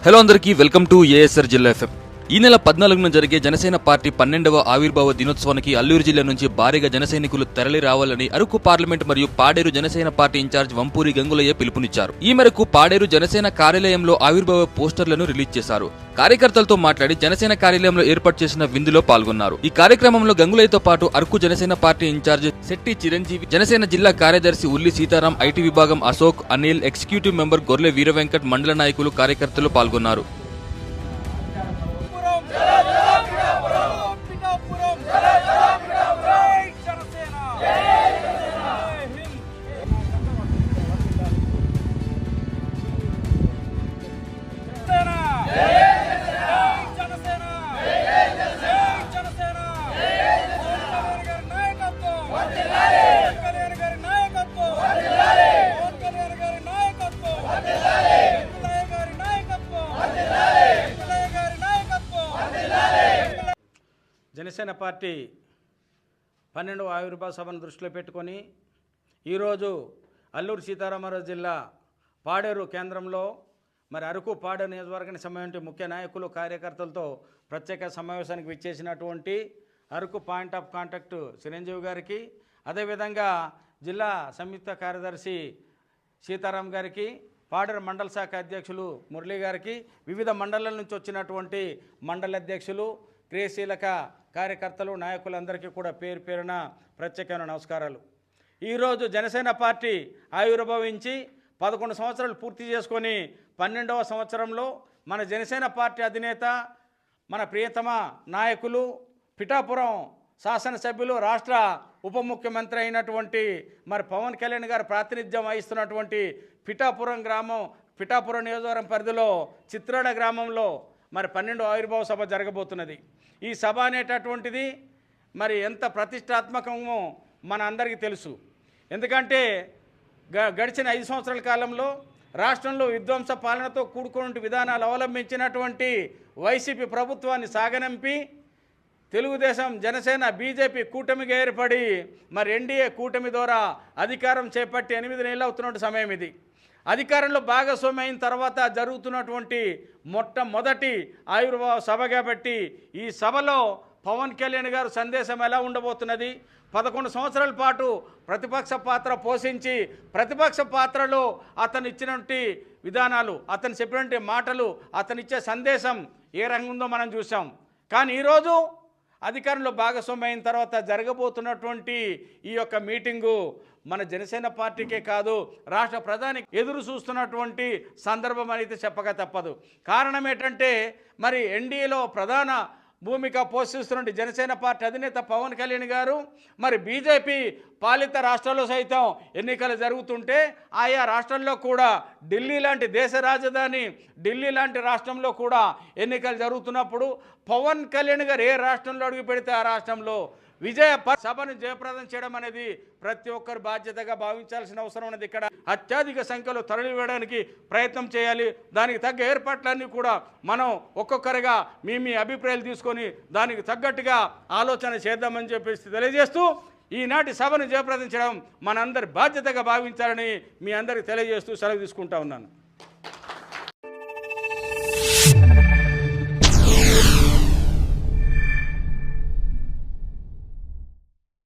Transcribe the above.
Hello అందరికీ welcome to ASR జిల్లా FM. ఈ నెల 14న జరిగే జనసేన పార్టీ 12వ ఆవిర్భావ దినోత్సవానికి అల్లూరు జిల్లా నుంచి భారీగా జనసైనికులు తరలి రావాలని అరకు పార్లమెంట్ మరియు పాడేరు జనసేన పార్టీ ఇన్ఛార్జ్ వంపూరి గంగులయ్య పిలుపునిచ్చారు. ఈ మేరకు పాడేరు జనసేన కార్యాలయంలో ఆవిర్భావ పోస్టర్లను రిలీజ్ చేశారు. కార్యకర్తలతో మాట్లాడి జనసేన కార్యాలయంలో ఏర్పాటు చేసిన విందులో పాల్గొన్నారు. ఈ కార్యక్రమంలో గంగులయ్యతో పాటు అరకు జనసేన పార్టీ ఇన్ఛార్జ్ శెట్టి చిరంజీవి, జనసేన జిల్లా కార్యదర్శి ఉల్లి సీతారాం, ఐటీ విభాగం అశోక్, అనిల్, ఎగ్జిక్యూటివ్ మెంబర్ గొర్లె వీరవెంకట్, మండల నాయకులు, కార్యకర్తలు పాల్గొన్నారు. జనసేన పార్టీ 12వ ఆవిర్భావ సభను దృష్టిలో పెట్టుకొని ఈరోజు అల్లూరు సీతారామరాజు జిల్లా పాడేరు కేంద్రంలో అరకు పాడేరు నియోజకవర్గానికి సంబంధించిన ముఖ్య నాయకులు, కార్యకర్తలతో ప్రత్యేక సమావేశానికి విచ్చేసినటువంటి Araku point of contact Chiranjeevi గారికి, అదేవిధంగా జిల్లా సంయుక్త కార్యదర్శి సీతారాం గారికి, పాడేరు మండల శాఖ అధ్యక్షులు మురళీ గారికి, వివిధ మండలాల నుంచి వచ్చినటువంటి మండల అధ్యక్షులు, క్రియాశీలక కార్యకర్తలు, నాయకులందరికీ కూడా పేరు పేరున ప్రత్యేకమైన నమస్కారాలు. ఈరోజు జనసేన పార్టీ ఆవిర్భవించి 11 సంవత్సరాలు పూర్తి చేసుకొని 12వ సంవత్సరంలో మన జనసేన పార్టీ అధినేత, మన ప్రియతమ నాయకులు, పిఠాపురం శాసనసభ్యులు, రాష్ట్ర ఉప ముఖ్యమంత్రి అయినటువంటి పవన్ కళ్యాణ్ గారు ప్రాతినిధ్యం వహిస్తున్నటువంటి పిఠాపురం నియోజకవర్గం పరిధిలో చిత్రాడ గ్రామంలో 12వ ఆవిర్భావ సభ జరగబోతున్నది. ఈ సభ అనేటటువంటిది ఎంత ప్రతిష్టాత్మకమో మన అందరికీ తెలుసు. ఎందుకంటే గడిచిన 5 సంవత్సరాల కాలంలో రాష్ట్రంలో విధ్వంస పాలనతో కూడుకున్న విధానాలు అవలంబించినటువంటి వైసీపీ ప్రభుత్వాన్ని సాగనంపి తెలుగుదేశం, జనసేన, బీజేపీ కూటమిగా ఏర్పడి ఎన్డీఏ కూటమి ద్వారా అధికారం చేపట్టి 8 నెలలు అవుతున్న సమయం ఇది. అధికారంలో భాగస్వామి అయిన తర్వాత జరుగుతున్నటువంటి మొట్టమొదటి ఆవిర్భావ సభ కాబట్టి ఈ సభలో పవన్ కళ్యాణ్ గారు సందేశం ఎలా ఉండబోతున్నది, 11 సంవత్సరాల పాటు ప్రతిపక్ష పాత్ర పోషించి ప్రతిపక్ష పాత్రలో అతను ఇచ్చినటువంటి విధానాలు, అతను చెప్పినటువంటి మాటలు, అతను ఇచ్చే సందేశం ఏ రంగం ఉందో మనం చూసాం. కానీ ఈరోజు అధికారంలో భాగస్వామి అయిన తర్వాత జరగబోతున్నటువంటి ఈ యొక్క మీటింగు మన జనసేన పార్టీకే కాదు, రాష్ట్ర ప్రధానికి ఎదురు చూస్తున్నటువంటి సందర్భం అనేది చెప్పక తప్పదు. కారణం ఏంటంటే ఎన్డీఏలో ప్రధాన భూమిక పోషిస్తున్న జనసేన పార్టీ అధినేత పవన్ కళ్యాణ్ గారు బీజేపీ పాలిత రాష్ట్రాల్లో సైతం ఎన్నికలు జరుగుతుంటే ఆయా రాష్ట్రాల్లో కూడా ఢిల్లీ లాంటి దేశ రాజధాని ఢిల్లీ లాంటి రాష్ట్రంలో కూడా ఎన్నికలు జరుగుతున్నప్పుడు పవన్ కళ్యాణ్ గారు ఏ రాష్ట్రంలో అడుగు పెడితే ఆ రాష్ట్రంలో సభను జయప్రదం చేయడం అనేది ప్రతి ఒక్కరు బాధ్యతగా భావించాల్సిన అవసరం ఉన్నది. ఇక్కడ అత్యధిక సంఖ్యలో తరలివేయడానికి ప్రయత్నం చేయాలి. దానికి తగ్గ ఏర్పాట్లన్నీ కూడా మనం ఒక్కొక్కరిగా మీ అభిప్రాయాలు తీసుకొని దానికి తగ్గట్టుగా ఆలోచన చేద్దామని చెప్పేసి తెలియజేస్తూ ఈనాటి సభను జయప్రదం చేయడం మనందరి బాధ్యతగా భావించాలని మీ అందరికీ తెలియజేస్తూ సెలవు తీసుకుంటా ఉన్నాను.